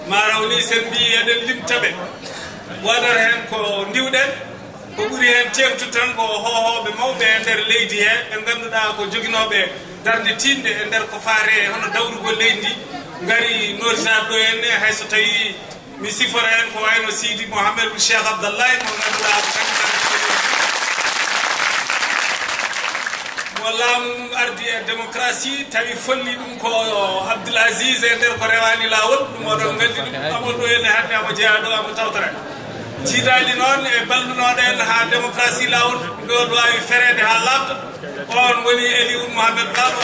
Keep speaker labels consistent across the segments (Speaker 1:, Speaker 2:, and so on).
Speaker 1: marawni sen mbi eɗen limtaɓe waɗata hen ko ndiwɗen ko ɓuri hen tengtu tan ko hohoɓe mawɓe e nder leydi he ɓe ganduɗa ko joguinoɓe darde tinde e nder ko faare hono dawrugol leydi ndi gari notinaɓe ɗo henne hayso tawi mi sifora hen ko wayno Sidi Mouhamadou Cheikh Abdallahi mo ganduɗa ko mo laamu mum ardi e démocratie tawi folli ɗum ko Abdoul Aziz e nder ko rewani lawol ɗum oɗon gandi ɗum amon ɗo henne hande amo jeeya ɗo amo tawtore tiiɗali noon e ballunoɗo en ha démocratie lawol ɗo ɗo wawi ferede ha labta on woni Elioune Mohamed Ba on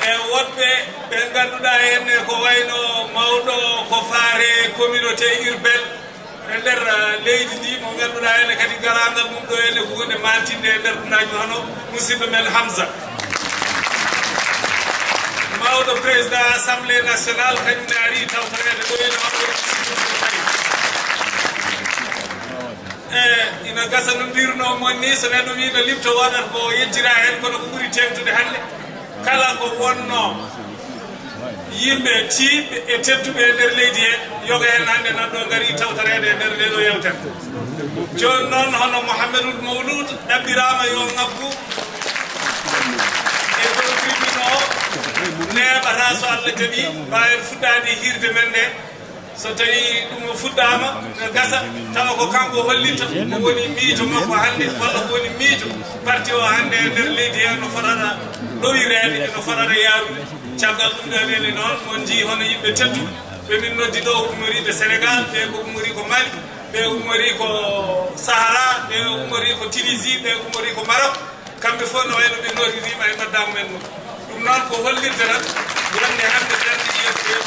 Speaker 1: e woɗɓe ɓe ganduɗa henne ko wayno mawɗo ko faare communauté urbaine e nder leydi ndi mo ganduɗa henne kadi garagal mum ɗo henne ko hunde mantinde e nder ɗunaji hono musidɗo men Hamza mawɗo président assemblée nationale kañum ne ari tawtorede ɗo henne on woni ina gasa no mbirno mon ni so neɗɗo wi no limto waɗat ko yejjira hen kono ko ɓuuri tengtude hande kala ko wonno yimɓe tiiɓe e tedduɓe e nder leydi he yoga hen hande nan ɗo gari tawtorede e nder ndeɗo yewtere joni noon hono Mouhamadoul Mawlud ɗaɓɓirama yo ngabbu e dow tribune o neɓata so Allah jaaɓi mbawen fuɗɗade hirde men nde so tawi ɗum o fuɗɗama no gasa tawa ko kanko hollinta ko woni miijo makko hande walla ko woni miijo parti o hande e nder leydi he no fotata ɗowirede eno fotata yaarude caggal ɗum ɗon ene noon mon jii hono yimɓe tedduɓe ɓe min noddi ɗo ummoriɓe Sénégal ɓe ko ummori ko Mali ɓe ummori ko Sahara ɓe ummori ko Tunisie ɓe ummori ko Maroc kamɓe fof no wayno ɓe nodirima e noddamu men ɗum ɗum noon ko hollirde tan wonde hande darde yettoe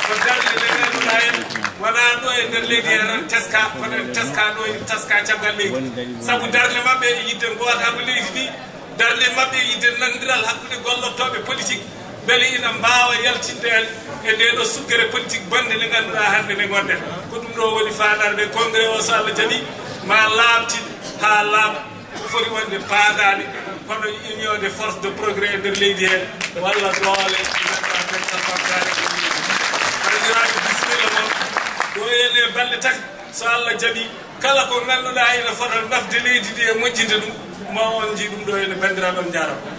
Speaker 1: ko darde nde ganduɗa en wona ɗo e nder leydi he tan teska kono en teska ɗo en teska caggal leydi saabu darde mabɓe e yidde gowatako leydi ndi darde mabɓe e yidde nandiral hakkude gollottoɓe politique beele ina mbawa yaltinde en e ndeɗo sukkere politique bonde nde ganduɗa hande nde gonɗen ko ɗum ɗo woni faɗarde congrès o so Allah jaaɓi ma laabti ha laaɓa ko foti wonde paadade kono union des forces de progrès e nder leydi he walla doole bandiraɓe bisimilla moon ɗo ene balɗe tati so Allah jaaɓi kala ko ganduɗa ina fota nafde leydi ndi e moƴƴinde ɗum ma on jii ɗum ɗo ene bandiraɓe on jarama